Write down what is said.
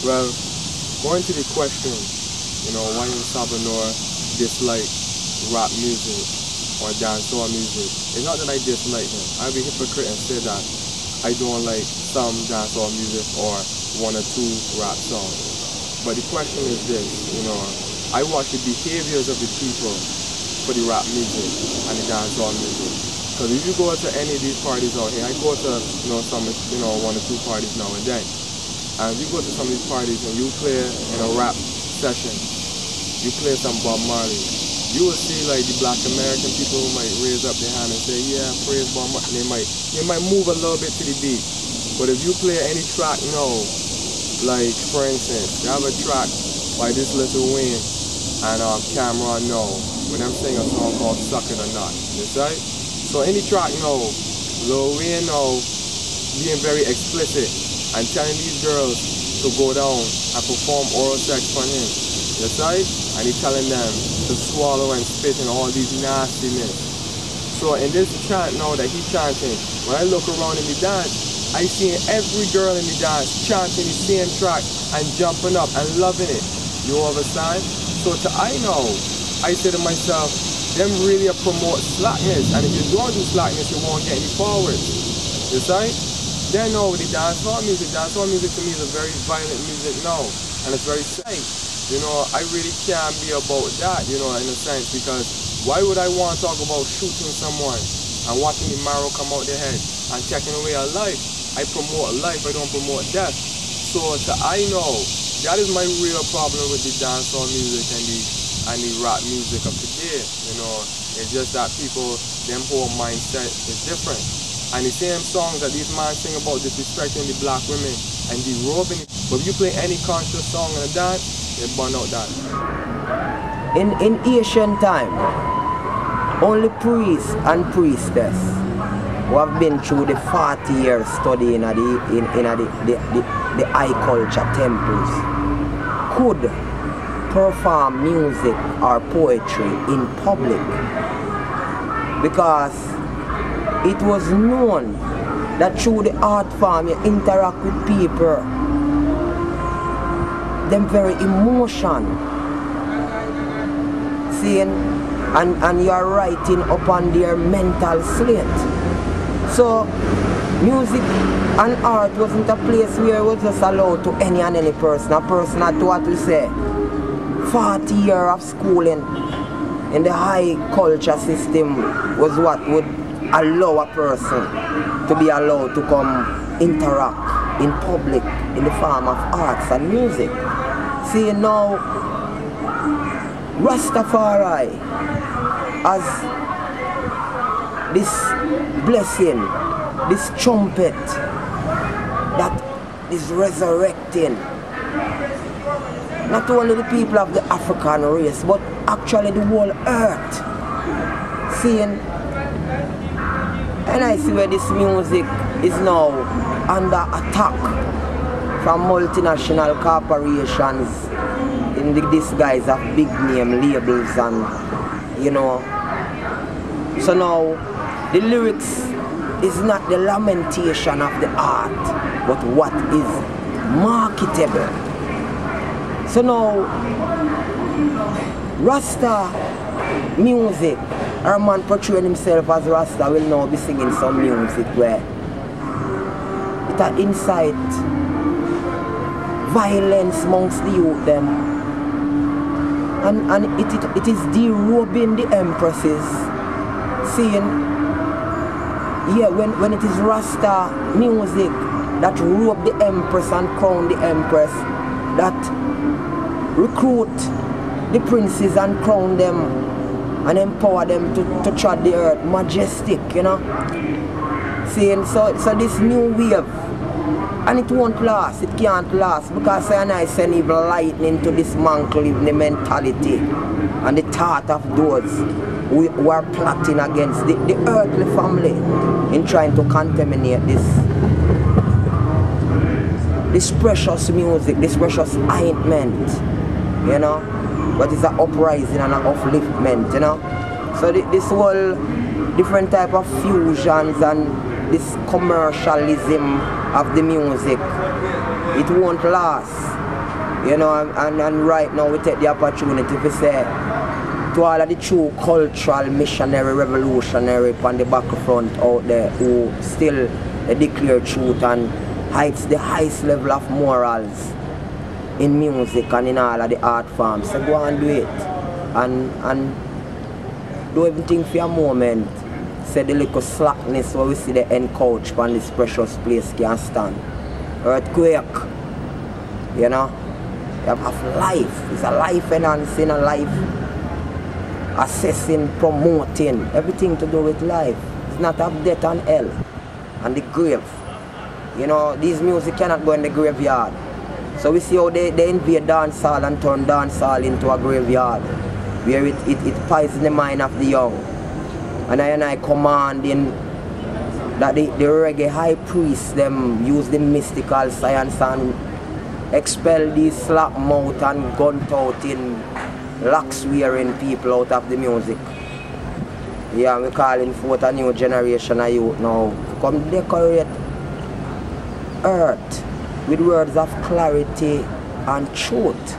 Well, going to the question, why in Salvador dislike rap music or dancehall music, it's not that I dislike them. I'd be a hypocrite and say that I don't like some dancehall music or one or two rap songs. But the question is this, I watch the behaviors of the people for the rap music and the dancehall music. Because if you go to any of these parties out here, I go to some one or two parties now and then. And if you go to some of these parties and you play in a rap session, you play some Bob Marley, you will see like the Black American people who might raise up their hand and say, yeah, praise Bob Marley. They might move a little bit to the beat. But if you play any track now, like for instance, you have a track by this Lil Wayne and Cameron now, when I'm singing a song called Suck It or Not, you see? So any track now, Lil Wayne now being very explicit and telling these girls to go down and perform oral sex on him, you see? And he's telling them to swallow and spit and all these nastiness. So in this chant now that he's chanting, when I look around in the dance, I see every girl in the dance chanting the same track and jumping up and loving it. You understand? So I know, I say to myself, them really promote slackness, and if you don't do slackness, you won't get any forward. You see? Then now with the dancehall music to me is a very violent music now, and it's very safe. I really can't be about that, in a sense, because why would I want to talk about shooting someone and watching the marrow come out their head and taking away a life? I promote life, I don't promote death. So I know that is my real problem with the dancehall music and the rap music of today. It's just that people, them whole mindset is different. And the same songs that these men sing about disrespecting the black women and derobing it. But if you play any conscious song and a dance, they burn out that. In ancient time, only priests and priestess who have been through the 40 years study in the high culture temples could perform music or poetry in public, because it was known that through the art form you interact with people, them very emotion, seeing, and you are writing upon their mental slate. So music and art wasn't a place where it was just allowed to any and any person. A person had to, what we say, 40 years of schooling in the high culture system was what would allow a person to be allowed to come interact in public in the form of arts and music. See now, Rastafari as this blessing, this trumpet that is resurrecting not only the people of the African race, but actually the whole earth. Seeing, and I see where this music is now under attack from multinational corporations in the disguise of big name labels, and so now the lyrics is not the lamentation of the art, but what is marketable. So now Rasta music, our man portraying himself as Rasta will now be singing some music where it incite violence amongst the youth them, and it is derobing the empresses. Seeing, yeah, when it is Rasta music that robe the empress and crown the empress, that recruit the princes and crown them and empower them to tread the earth majestic, Seeing, so this new wave, and it won't last, it can't last, because I send evil lightning to dismantle the mentality and the thought of those who are plotting against the earthly family in trying to contaminate this precious music, this precious ointment, but it's an uprising and an upliftment, So this whole different type of fusions and this commercialism of the music, it won't last. You know, and right now we take the opportunity to say to all of the true cultural, missionary, revolutionary on the back front out there who still declare truth and heights the highest level of morals in music and in all of the art forms. So go and do it. And do everything for a moment. Say the little slackness where we see the end couch on this precious place can stand. Earthquake. You know? You have life. It's a life enhancing, a life assessing, promoting. Everything to do with life. It's not of death and hell. And the grave. You know, these music cannot go in the graveyard. So we see how they invade dancehall and turn dancehall into a graveyard, where it poisons the mind of the young. And I commanding that the reggae high priests them use the mystical science and expel these slap mouth and gun-touting, lax-wearing people out of the music. Yeah, we're calling forth a new generation of youth now. Come decorate earth with words of clarity and truth.